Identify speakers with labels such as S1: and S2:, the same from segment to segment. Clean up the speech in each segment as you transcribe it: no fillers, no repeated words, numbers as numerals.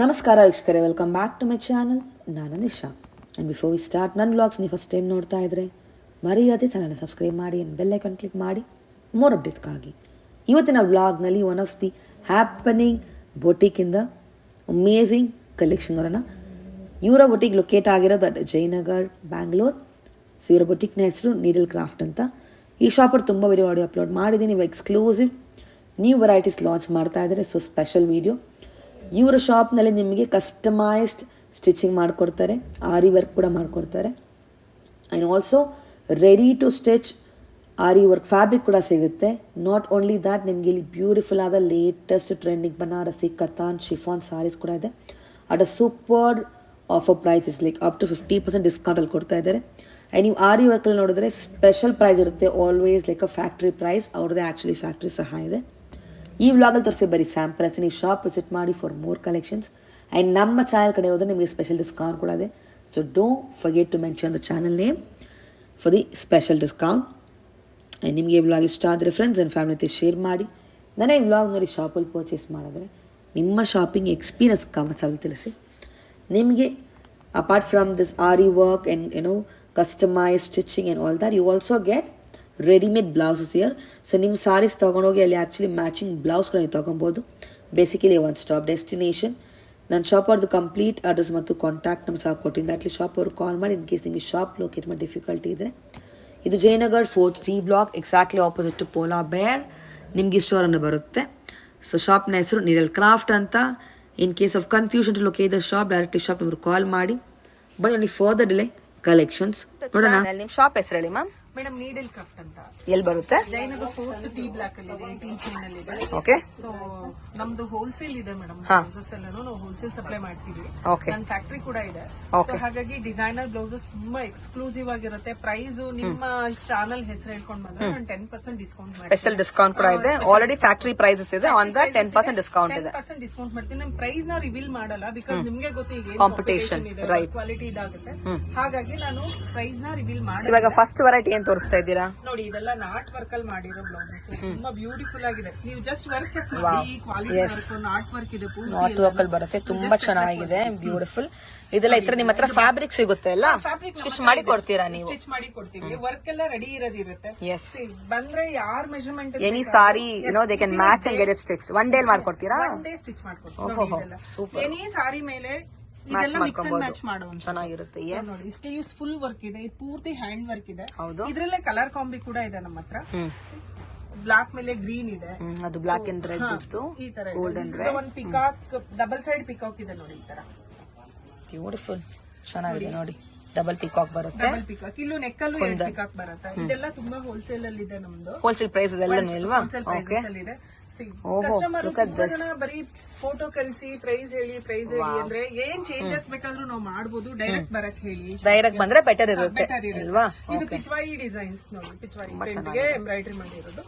S1: ನಮಸ್ಕಾರ ವೀಕ್ಷಕರೇ, welcome back to my channel. ನಾನು Nisha. And before we start ನನ್ನ ವ್ಲಾಗ್ಸ್ ನೀವು ಫಸ್ಟ್ ಟೈಮ್ ನೋಡ್ತಾ ಇದ್ದರೆ ಮರೆಯದೆ ಚಾನಲ್ನ ಸಬ್ಸ್ಕ್ರೈಬ್ ಮಾಡಿ ಆ್ಯಂಡ್ ಬೆಲ್ ಐಕಾನ್ ಕ್ಲಿಕ್ ಮಾಡಿ ಮೋರ್ ಅಪ್ಡೇಟ್ಸ್ಗಾಗಿ. ಇವತ್ತಿನ ವ್ಲಾಗ್ನಲ್ಲಿ ಒನ್ ಆಫ್ ದಿ ಹ್ಯಾಪನಿಂಗ್ ಬೊಟಿಕಿಂದ ಅಮೇಝಿಂಗ್ ಕಲೆಕ್ಷನ್ ನೋಡೋಣ. ಇವರ ಬೊಟಿಕ್ ಲೊಕೇಟ್ ಆಗಿರೋದು ಜಯನಗರ್, ಬ್ಯಾಂಗ್ಳೂರ್. ಸೊ ಇವರ ಬೊಟಿಕ್ನ ಹೆಸರು ನೀಡಲ್ ಕ್ರಾಫ್ಟ್ ಅಂತ. ಈ ಶಾಪಲ್ಲಿ ತುಂಬ ವಿಡಿಯೋ ಆಡಿಯೋ ಅಪ್ಲೋಡ್ ಮಾಡಿದ್ದೀನಿ. ನೀವು ಎಕ್ಸ್ಕ್ಲೂಸಿವ್ ನ್ಯೂ ವೆರೈಟೀಸ್ ಲಾಂಚ್ ಮಾಡ್ತಾ ಇದ್ದಾರೆ. So special video. ಇವರ ಶಾಪ್ನಲ್ಲಿ ನಿಮಗೆ ಕಸ್ಟಮೈಸ್ಡ್ ಸ್ಟಿಚಿಂಗ್ ಮಾಡಿಕೊಡ್ತಾರೆ, ಆರಿ ವರ್ಕ್ ಕೂಡ ಮಾಡಿಕೊಡ್ತಾರೆ. And also ready to stitch ಆರಿ ವರ್ಕ್ ಫ್ಯಾಬ್ರಿಕ್ ಕೂಡ ಸಿಗುತ್ತೆ. ನಾಟ್ ಓನ್ಲಿ ದ್ಯಾಟ್, ನಿಮಗೆ ಇಲ್ಲಿ ಬ್ಯೂಟಿಫುಲ್ ಆದ ಲೇಟೆಸ್ಟ್ ಟ್ರೆಂಡಿಂಗ್ ಬನಾರಸಿ, ಕತಾನ್, ಶಿಫಾನ್ ಸಾರೀಸ್ ಕೂಡ ಇದೆ. At a super offer prices, like up to 50% ಡಿಸ್ಕೌಂಟಲ್ಲಿ ಕೊಡ್ತಾ ಇದ್ದಾರೆ. ಆ್ಯಂಡ್ ನೀವು ಆರಿ ವರ್ಕಲ್ಲಿ ನೋಡಿದ್ರೆ ಸ್ಪೆಷಲ್ ಪ್ರೈಸ್ ಇರುತ್ತೆ, always like a factory price. ಅವ್ರದ್ದೇ ಆ್ಯಕ್ಚುಲಿ ಫ್ಯಾಕ್ಟ್ರಿ ಸಹ ಇದೆ. ಈ ವ್ಲಾಗಲ್ಲಿ ತೋರಿಸಿ ಬರೀ ಸ್ಯಾಂಪಲ್ ಅಷ್ಟೇ. ನೀವು ಶಾಪ್ ವಿಸಿಟ್ ಮಾಡಿ ಫಾರ್ ಮೋರ್ ಕಲೆಕ್ಷನ್ಸ್. ಆ್ಯಂಡ್ ನಮ್ಮ ಚಾನಲ್ ಕಡೆ ಹೋದರೆ ನಿಮಗೆ ಸ್ಪೆಷಲ್ ಡಿಸ್ಕೌಂಟ್ ಕೂಡ ಇದೆ. So don't forget to mention the channel name for the special discount. And ನಿಮಗೆ ಈ ವ್ಲಾಗ್ ಇಷ್ಟ ಆದರೆ ಫ್ರೆಂಡ್ಸ್ ಆ್ಯಂಡ್ ಫ್ಯಾಮಿಲಿ ಜೊತೆ ಶೇರ್ ಮಾಡಿ. ನನಗೆ ಈ ವ್ಲಾಗ್ ನೋಡಿ ಶಾಪಲ್ಲಿ ಪರ್ಚೇಸ್ ಮಾಡಿದ್ರೆ ನಿಮ್ಮ ಶಾಪಿಂಗ್ ಎಕ್ಸ್ಪೀರಿಯನ್ಸ್ ಕಮೆಂಟ್ಸಲ್ಲಿ ತಿಳಿಸಿ. ನಿಮಗೆ apart from this aari work and customise stitching and all that, you also get readymade blouses here. So ನಿಮ್ಮ ಸಾರೀಸ್ ತೊಗೊಂಡೋಗಿ ಅಲ್ಲಿ ಆ್ಯಕ್ಚುಲಿ ಮ್ಯಾಚಿಂಗ್ ಬ್ಲೌಸ್ಗಳು ನೀವು ತೊಗೊಬೋದು. Basically one stop destination. ನನ್ನ ಶಾಪ್ ಅವ್ರದ್ದು ಕಂಪ್ಲೀಟ್ ಅಡ್ರೆಸ್ ಮತ್ತು ಕಾಂಟ್ಯಾಕ್ಟ್ ನಂಬರ್ ಸಹ ಕೊಟ್ಟಿದ್ದೆ. ಅಟ್ಲಿ ಶಾಪ್ ಅವ್ರಿಗೆ ಕಾಲ್ ಮಾಡಿ ಇನ್ ಕೇಸ್ ನಿಮಗೆ ಶಾಪ್ ಲೊಕೇಟ್ ಮಾಡಿ ಡಿಫಿಕಲ್ಟಿ ಇದ್ದರೆ. ಇದು Jayanagar 4th D block, exactly opposite to polar bear ನಿಮಗೆ ಸ್ಟೋರನ್ನು ಬರುತ್ತೆ. ಸೊ ಶಾಪ್ನ ಹೆಸರು ನೀಡಲ್ ಕ್ರಾಫ್ಟ್ ಅಂತ. In case of confusion to locate the shop, directly shop ನಿಮ್ಗೆ ಕಾಲ್ ಮಾಡಿ. But only further delay collections ನೋಡೋಣ. ನಿಮ್ಮ ಶಾಪ್ ಹೆಸರು ಹೇಳಿ ಮ್ಯಾಮ್.
S2: ಮೇಡಮ್ ನೀಡಲ್ ಕ್ರಾಫ್ಟ್ ಅಂತ.
S1: ಎಲ್ಲಿ ಬರುತ್ತೆ?
S2: ಜಯನಗರ್ 4th D ಬ್ಲಾಕ್ ಅಲ್ಲಿ ಇದೆ, 18th ಲೈನ್ ಅಲ್ಲಿ ಇದೆ.
S1: ಓಕೆ.
S2: ಸೊ ನಮ್ದು ಹೋಲ್ಸೇಲ್ ಇದೆ ಮೇಡಮ್. ಬ್ಲೌಸಸ್ ಎಲ್ಲಾನು ನಾವು ಹೋಲ್ಸೇಲ್ ಸಪ್ಲೈ ಮಾಡ್ತೀವಿ. ನನ್ನ ಫ್ಯಾಕ್ಟರಿ ಕೂಡ ಇದೆ. ಸೊ ಹಾಗಾಗಿ ಡಿಸೈನರ್ ಬ್ಲೌಸಸ್ ತುಂಬಾ ಎಕ್ಸ್ಕ್ಲೂಸಿವ್ ಆಗಿರುತ್ತೆ. ಪ್ರೈಸ್ ನಿಮ್ಮ ಚಾನಲ್ ಹೆಸರು ಹೇಳ್ಕೊಂಡು ಬಂದ್ರೆ ನಾನು 10% ಡಿಸ್ಕೌಂಟ್ ಮಾಡ್ತೀನಿ.
S1: ಸ್ಪೆಷಲ್ ಡಿಸ್ಕೌಂಟ್ ಕೂಡ ಇದೆ. ಆಲ್ರೆಡಿ ಫ್ಯಾಕ್ಟರಿ ಪ್ರೈಸಸ್ ಇದೆ. ಆನ್ ದಟ್ 10% ಡಿಸ್ಕೌಂಟ್ ಇದೆ.
S2: 10% ಡಿಸ್ಕೌಂಟ್ ಮಾಡ್ತೀನಿ. ನಮ್ಮ ಪ್ರೈಸ್ ನ ರಿವೀಲ್ ಮಾಡಲ್ಲ, ಬಿಕಾಸ್ ನಿಮ್ಗೆ ಗೊತ್ತು ಈಗ
S1: ಕಾಂಪಿಟೇಷನ್ ಇದೆ,
S2: ಕ್ವಾಲಿಟಿ ಇದಾಗುತ್ತೆ. ಹಾಗಾಗಿ ನಾನು ಪ್ರೈಸ್ ನ ರಿವೀಲ್ ಮಾಡಿ.
S1: ಇವಾಗ ಫಸ್ಟ್ ವೆರೈಟಿ ಏನ್ ತೋರಿಸ್ತಾ ಇದ್ದೀರಾ
S2: ನೋಡಿ, ಇದೆಲ್ಲ ನಾಟ್ ವರ್ಕ್ ಅಲ್ಲಿ ಮಾಡಿರೋ ಬ್ಲೌಸಸ್. ತುಂಬಾ ಬ್ಯೂಟಿಫುಲ್ ಆಗಿದೆ. ನೀವು ಜಸ್ಟ್ ವರ್ಕ್ ಚೆಕ್ ಮಾಡಿ. ಕ್ವಾಲಿಟಿ ವರ್ಕ್, ನಾಟ್ ವರ್ಕ್ ಇದೆ.
S1: ನಾಟ್ ವರ್ಕ್ ಅಲ್ಲಿ ಬರುತ್ತೆ. ತುಂಬಾ ಚೆನ್ನಾಗಿದೆ, ಬ್ಯೂಟಿಫುಲ್. ಇದೆಲ್ಲ ಇತರ ನಿಮ್ಮ ಹತ್ರ ಫ್ಯಾಬ್ರಿಕ್ ಸಿಗುತ್ತೆ ಅಲ್ಲ, ಸ್ಟಿಚ್ ಮಾಡಿ ಕೊಡ್ತೀರಾ ನೀವು?
S2: ಸ್ಟಿಚ್ ಮಾಡಿ ಕೊಡ್ತೀವಿ. ವರ್ಕ್ ಎಲ್ಲ ರೆಡಿ ಇರೋದಿರುತ್ತೆ.
S1: ಎಸ್,
S2: ಬಂದ್ರೆ your measurement
S1: any sari they can match and get it stitch. One day ಮಾಡ್ಕೊಡ್ತೀರಾ?
S2: ಒನ್ ಡೇ ಸ್ಟಿಚ್ ಮಾಡ್ಕೊಡ್ತೀವಿ. ಎನಿ ಸಾರಿ ಮೇಲೆ ಇದೆಲ್ಲ ಮಿಕ್ಸ್ ಅಂಡ್ ಮ್ಯಾಚ್ ಮಾಡೋ
S1: ಚೆನ್ನಾಗಿರುತ್ತೆ.
S2: ನೋಡಿ, ಸ್ಲೀವ್ಸ್ ಫುಲ್ ವರ್ಕ್ ಇದೆ. ಇದು ಪೂರ್ತಿ ಹ್ಯಾಂಡ್ ವರ್ಕ್ ಇದೆ.
S1: ಹೌದು.
S2: ಇದ್ರಲ್ಲೇ ಕಲರ್ ಕಾಂಬಿ ಕೂಡ ಇದೆ ನಮ್ಮ ಹತ್ರ. ಬ್ಲಾಕ್ ಮೇಲೆ ಗ್ರೀನ್ ಇದೆ.
S1: ಅದು ಬ್ಲಾಕ್ ಅಂಡ್ ರೆಡ್ ಇತ್ತು.
S2: ಈ ತರ ಒಂದು ಪಿಕಾಕ್, ಡಬಲ್ ಸೈಡ್ ಪಿಕಾಕ್ ಇದೆ ನೋಡಿ. ಈ ತರ
S1: ಬ್ಯೂಟಿಫುಲ್ ಚೆನ್ನಾಗಿದೆ ನೋಡಿ. ಡಬಲ್ ಪಿಕಾಕ್ ಬರುತ್ತೆ.
S2: Double peacock. ಇಲ್ಲೂ ನೆಕ್ಕಲ್ಲೂ ಎರಡು ಪಿಕಾಕ್ ಬರುತ್ತೆ. ಇದೆಲ್ಲ ತುಂಬಾ ಹೋಲ್ಸೇಲ್ ಅಲ್ಲಿ ಇದೆ ನಮ್ದು.
S1: ಹೋಲ್ಸೇಲ್ ಪ್ರೈಸ್ ಎಲ್ಲ ಇಲ್ವಾ?
S2: ಹೋಲ್ಸೇಲ್ ಅಲ್ಲಿ ಇದೆ. ಕಸ್ಟಮರ್ ಬರೀ ಫೋಟೋ ಕಳಿಸಿ ಪ್ರೈಸ್ ಹೇಳಿ ಅಂದ್ರೆ ಏನ್ ಚೇಂಜಸ್ ಬೇಕಾದ್ರೂ ನಾವು ಮಾಡಬಹುದು. ಡೈರೆಕ್ಟ್ ಬರಕ್ ಹೇಳಿ,
S1: ಡೈರೆಕ್ಟ್ ಬಂದ್ರೆ ಬೆಟರ್ ಇರುತ್ತೆ ಅಲ್ವಾ?
S2: ಇದು ಪಿಚ್ವಾಯಿ ಡಿಸೈನ್ಸ್ ನೋಡಿ. ಪಿಚ್ವಾಯಿ ಎಂಬ್ರಾಯ್ಡ್ರಿ ಮಾಡಿರೋದು.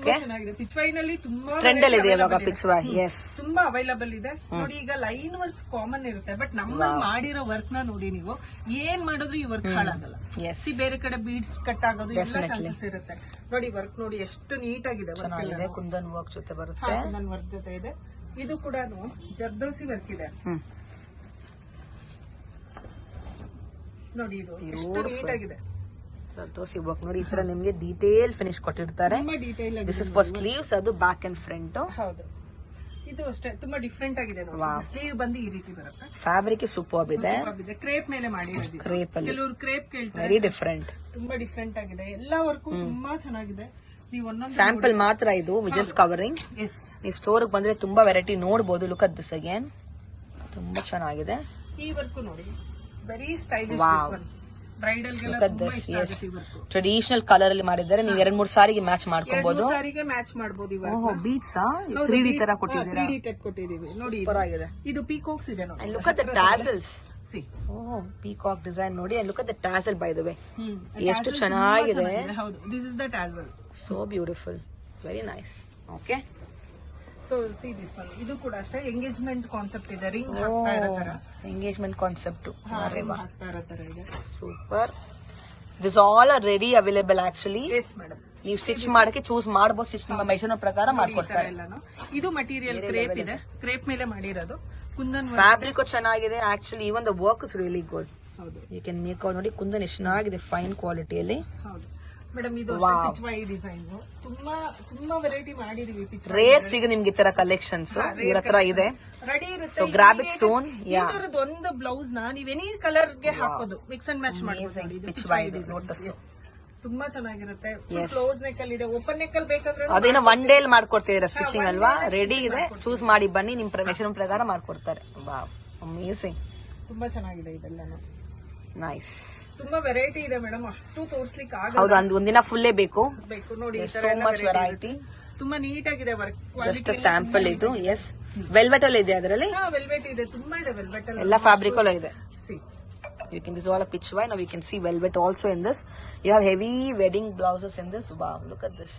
S2: ಚೆನ್ನಾಗಿದೆ. ಪಿಚ್ವಾಯಿನಲ್ಲಿ ತುಂಬಾ
S1: ಟ್ರೆಂಡ್ ಅಲ್ಲಿ ಇದೆ ಇವಾಗ ಪಿಚ್ವಾಯಿ. ಎಸ್,
S2: ತುಂಬಾ ಅವೈಲಬಲ್ ಇದೆ ನೋಡಿ. ಈಗ ಲೈನ್ ವರ್ಕ್ ಕಾಮನ್ ಇರುತ್ತೆ, ಬಟ್ ನಮ್ಮ ಮಾಡಿರೋ ವರ್ಕ್ ನ ನೋಡಿ, ನೀವು ಏನ್ ಮಾಡಿದ್ರು ಈ ವರ್ಕ್ ಹಾಳಾಗಲ್ಲ. ಬೇರೆ ಕಡೆ ಬೀಡ್ಸ್ ಕಟ್ ಆಗೋದು ಎಲ್ಲ ಚಾನ್ಸಸ್ ಇರುತ್ತೆ. ನೋಡಿ ವರ್ಕ್ ನೋಡಿ ಎಷ್ಟು ನೀಟ್ ಆಗಿದೆ.
S1: ಕುಂದನ್ ವರ್ಕ್ ಜೊತೆ ಬರುತ್ತೆ.
S2: ಕುಂದನ್ ವರ್ಕ್ ಜೊತೆ ಇದೆ. ಇದು ಕೂಡ ಜರ್ದೋಸಿ ವರ್ಕ್ ಇದೆ ನೋಡಿ. ಇದು ಎಷ್ಟು ನೀಟ್ ಆಗಿದೆ.
S1: ಸರ್ದೋಸಿ ವರ್ಕ್ ನೋಡಿ. ಈ ತರ ನಿಮ್ಗೆ ಡೀಟೇಲ್ ಫಿನಿಶ್ ಕೊಟ್ಟಿರ್ತಾರೆ. ದಿಸ್ ಇಸ್ ಫಾರ್ ಸ್ಲೀವ್ಸ್, ಅದು ಬ್ಯಾಕ್ ಅಂಡ್ ಫ್ರಂಟ್.
S2: ಹೌದು, ಇದು ಅಷ್ಟೇ ತುಂಬಾ ಡಿಫ್ರೆಂಟ್ ಆಗಿದೆ ನೋಡಿ. ಸ್ಲೀವ್ ಬಂದು ಈ ರೀತಿ ಬರುತ್ತೆ.
S1: ಫ್ಯಾಬ್ರಿಕ್ ಸೂಪರ್ ಇದೆ.
S2: ಕ್ರೇಪ್ ಮೇಲೆ ಮಾಡಿರೋದು.
S1: ಕ್ರೇಪ್ ಅಲ್ಲಿ
S2: ಕೆಲವರು ಕ್ರೇಪ್ ಕೇಳ್ತಾರೆ.
S1: Very different.
S2: ತುಂಬಾ ಡಿಫ್ರೆಂಟ್ ಆಗಿದೆ. ಎಲ್ಲಾ ವರ್ಕು ತುಂಬಾ ಚೆನ್ನಾಗಿದೆ. ನೀವು ಒಂದೊಂದು
S1: ಸ್ಯಾಂಪಲ್ ಮಾತ್ರ ಇದು, ಜಸ್ಟ್ ಕವರಿಂಗ್. ನೀವು ಸ್ಟೋರ್ ಬಂದ್ರೆ ತುಂಬಾ ವೆರೈಟಿ ನೋಡಬಹುದು. ಲುಕ್ ಅಟ್ ದಿಸ್ ಅಗೇನ್, ತುಂಬಾ ಚೆನ್ನಾಗಿದೆ.
S2: ಈ ವರ್ಕ್ ನೋಡಿ, very stylish one.
S1: Traditional colour ಅಲ್ಲಿ ಮಾಡಿದ್ದಾರೆ. ನೀವು 2-3 ಸಾರಿಗೆ ಮ್ಯಾಚ್ ಮಾಡ್ಕೊಬಹುದು.
S2: ಮ್ಯಾಚ್ ಮಾಡಬಹುದು.
S1: ಬೀಡ್ಸ್ 3D ತರ ಕೊಟ್ಟಿದ್ದೀರಾ.
S2: 3D ಟೈಪ್ ಕೊಟ್ಟಿದ್ದೀವಿ ನೋಡಿ.
S1: ಪರವಾಗಿದೆ.
S2: ಇದು ಪೀಕಾಕ್ಸ್ ಇದೆ ನೋಡಿ.
S1: Look at the tassels. Peacock design ನೋಡಿ. Look at the tassel by the way, ಎಷ್ಟು ಚೆನ್ನಾಗಿದೆ.
S2: ಹೌದು, this is the tassel.
S1: So beautiful, very nice. Okay,
S2: so see this one. ಇದು ಕೂಡ ಅಷ್ಟೇ ಎಂಗೇಜ್ಮೆಂಟ್ ಕಾನ್ಸೆಪ್ಟ್ ಇದೆ. ರಿಂಗ್ ಹಾಕ್ತಾ ಇರೋ ತರ.
S1: ಎಂಗೇಜ್ಮೆಂಟ್ ಕಾನ್ಸೆಪ್ಟ್
S2: ಹಾಕ್ತಾ ಇರೋ ತರ ಇದೆ.
S1: Super. This all are ready available actually.
S2: Yes madam.
S1: ನೀವು ಸ್ಟಿಚ್ ಮಾಡಕ್ಕೆ ಚೂಸ್ ಮಾಡಬಹುದು. ಸ್ಟಿಚ್ ನಿಮ್ಮ ಮೆಷರ್ಮೆಂಟ್ ಪ್ರಕಾರ ಮಾಡ್ಕೊಡ್ತಾರೆ.
S2: ಇದು ಮಟೀರಿಯಲ್ ಕ್ರೇಪ್ ಇದೆ. ಕ್ರೇಪ್ ಮೇಲೆ ಮಾಡಿರೋದು. ಕುಂದನ್
S1: ಫ್ಯಾಬ್ರಿಕ್ ಚೆನ್ನಾಗಿದೆ. Actually even the work is really good.
S2: ಹೌದು
S1: ಯು ಕ್ಯಾನ್ ಮೇಕ್ ಔಟ್ ನೋಡಿ ಕುಂದನ್ ಎಷ್ಟು ಚೆನ್ನಾಗಿದೆ, ಫೈನ್ ಕ್ವಾಲಿಟಿಯಲ್ಲಿ.
S2: ಹೌದು ಮೇಡಮ್, ಇದು ಪಿಚ್ ವೈ ಡಿಸೈನ್. ತುಂಬಾ ವೆರೈಟಿ ಮಾಡಿದೀವಿ. ಪಿಚ್
S1: ರೇರ್ ಸಿಗ ನಿಮ್ಗೆ ಈ ತರ ಕಲೆಕ್ಷನ್ಸ್ ಇವ್ರ ಹತ್ರ ಇದೆ.
S2: ರೆಡಿ ಇರುತ್ತೆ.
S1: So grab it soon. Yeah,
S2: ಇದರದ್ದು ಒಂದು ಬ್ಲೌಸ್ ನ ನೀವ್ ಎನಿ ಕಲರ್ ಗೆ ಹಾಕೋದು, ಮಿಕ್ಸ್ ಅಂಡ್ ಮ್ಯಾಚ್ ಮಾಡ್ಬೋದು.
S1: ಪಿಚ್ ವೈ
S2: ತುಂಬಾ ಚೆನ್ನಾಗಿರುತ್ತೆ. ಕ್ಲೋಸ್ ನೆಕ್ ಅಲ್ಲಿ ಇದೆ, ಓಪನ್ ನೆಕ್ ಅಲ್ಲಿ ಬೇಕಾದ್ರೆ
S1: ಅದೇನೋ ಒನ್ ಡೇ ಅಲ್ಲಿ ಮಾಡ್ಕೊಡ್ತೀರಾ ಸ್ಟಿಚಿಂಗ್ ಅಲ್ವಾ? ರೆಡಿ ಇದೆ, ಚೂಸ್ ಮಾಡಿ ಬನ್ನಿ, ನಿಮ್ ಮೆಷರ್ಮೆಂಟ್ ಪ್ರಕಾರ ಮಾಡ್ಕೊಡ್ತಾರೆ. Wow, amazing.
S2: ತುಂಬಾ ಚೆನ್ನಾಗಿದೆ ಇದೆಲ್ಲನೂ.
S1: ನೈಸ್.
S2: ತುಂಬಾ ವೆರೈಟಿ ಇದೆ ಮೇಡಮ್, ಅಷ್ಟು ತೋರ್ಸ್ಲಿಕ್ಕೆ ಆಗಲ್ಲ.
S1: ಹೌದು, ಒಂದಿನ ಫುಲ್ಲೇ ಬೇಕು
S2: ನೋಡಿ.
S1: So much variety.
S2: ತುಂಬಾ ನೀಟ್ ಆಗಿದೆ ವರ್ಕ್.
S1: ಜಸ್ಟ್ ಸ್ಯಾಂಪಲ್ ಇದು. ಎಸ್, ವೆಲ್ವೆಟ್ ಅಲ್ಲಿ ಇದೆ ಅದರಲ್ಲಿ.
S2: ವೆಲ್ವೆಟ್ ಇದೆ, ತುಂಬಾ ಇದೆ ವೆಲ್ವೆಟ್ ಅಲ್ಲಿ.
S1: ಎಲ್ಲ ಫ್ಯಾಬ್ರಿಕ್ ಅಲ್ಲೂ ಇದೆ.
S2: C,
S1: you can, this is all a pitch wire. Now you can see velvet also in this. You have heavy wedding blouses in this. Wow, look at this.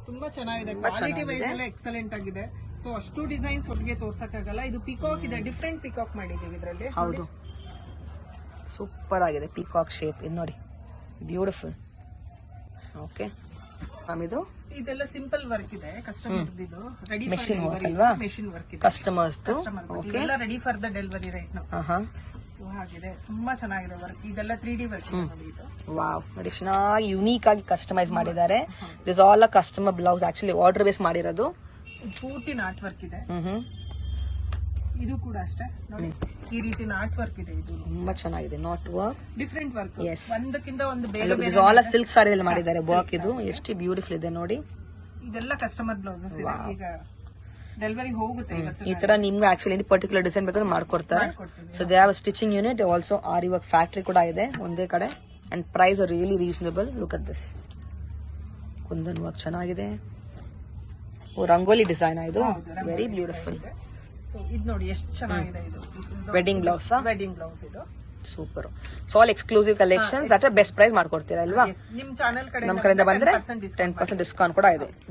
S2: ತುಂಬಾ ಚೆನ್ನಾಗಿದೆ. Quality wise ಎಲ್ಲ excellent ಆಗಿದೆ. So ಅಷ್ಟು designs ಒಟ್ಟಿಗೆ ತೋರ್ಸಕ್ಕಾಗಲ್ಲ. ಇದು peacock ಇದೆ, different peacock ಮಾಡಿದೀವಿ ಇದರಲ್ಲಿ.
S1: ಹೌದು, ಸೂಪರ್ ಆಗಿದೆ ಪಿಕಾಕ್ ಶೇಪ್. ಇದು ನೋಡಿ, ಬ್ಯೂಟಿಫುಲ್. ಓಕೆ ಮ್ಯಾಮ್,
S2: ಇದೆಲ್ಲ ಸಿಂಪಲ್ ವರ್ಕ್ ಇದೆ. ಕಸ್ಟಮರ್ ಇದು ರೆಡಿ
S1: ಮೆಷಿನ್ ವರ್ಕ್ ಅಲ್ವಾ?
S2: ಮೆಷಿನ್ ವರ್ಕ್ ಇದೆ.
S1: ಕಸ್ಟಮರ್ಸ್
S2: ಓಕೆ, ಎಲ್ಲ ready for the delivery right now. So ಹಾಗಿದೆ, ತುಂಬಾ ಚೆನ್ನಾಗಿದೆ ವರ್ಕ್. ಇದೆಲ್ಲ 3D ವರ್ಕ್ ಇದೆ ನೋಡಿ ಇದು.
S1: ವಾವ್, ನೋಡಿ ಚೆನ್ನಾಗಿ ಯುನೀಕ್ ಆಗಿ ಕಸ್ಟಮೈಸ್ ಮಾಡಿದ್ದಾರೆ. This all a customer blouse, actually order base ಮಾಡಿರೋದು.
S2: ಇದು ಪೂರ್ತಿ ನಾಟ್ ವರ್ಕ್ ಇದೆ. ಇದು ಕೂಡ ಅಷ್ಟೇ ನೋಡಿ, ಈ ರೀತಿ ನಾಟ್ ವರ್ಕ್ ಇದೆ. ಇದು
S1: ತುಂಬಾ ಚೆನ್ನಾಗಿದೆ, not work,
S2: different work.
S1: Yes.
S2: ಒಂದಕ್ಕಿಂತ ಒಂದು ಬೇರೆ
S1: ಆಲ್ ಸಿಲ್ಕ್ ಸಾರಿಯಲ್ಲಿ ಮಾಡಿದ್ದಾರೆ ವರ್ಕ್. ಇದು ಎಷ್ಟು ಬ್ಯೂಟಿಫುಲ್ ಇದೆ ನೋಡಿ.
S2: ಇದೆಲ್ಲ ಕಸ್ಟಮರ್ ಬ್ಲೌಸಸ್ ಇದೆ. ಈಗ ಡೆಲಿವರಿ ಹೋಗುತ್ತೆ ಇವತ್ತು.
S1: ಈ ತರ ನಿಮ್ಗೆ ಆಕ್ಚುಲಿ ಪರ್ಟಿಕ್ಯುಲರ್ ಡಿಸೈನ್ ಬೇಕಾದ್ರೆ ಮಾಡ್ಕೊಡ್ತಾರೆ. So they have stitching unit, also aari work factory ಕೂಡ ಇದೆ ಒಂದೇ ಕಡೆ. And price are really reasonable. Look at this, kundan work ಚೆನ್ನಾಗಿದೆ. ರಂಗೋಲಿ ಡಿಸೈನ್ ಇದು, ವೆರಿ ಬ್ಯೂಟಿಫುಲ್.
S2: ಸೊ ಇದು ನೋಡಿ ಎಷ್ಟು ಚೆನ್ನಾಗಿದೆ. ಇದು
S1: ವೆಡ್ಡಿಂಗ್ ಬ್ಲೌಸ್.
S2: ವೆಡ್ಡಿಂಗ್ ಬ್ಲೌಸ್ ಇದು
S1: super. So all exclusive collections that best price ಮಾಡ್ಕೊಡ್ತೀರಾ ಅಲ್ವಾ?
S2: ನಿಮ್ ಚಾನೆಲ್
S1: ನಮ್ ಕಡೆಯಿಂದ ಬಂದ್ರೆ 10% ಡಿಸ್ಕೌಂಟ್ ಕೂಡ ಇದೆ.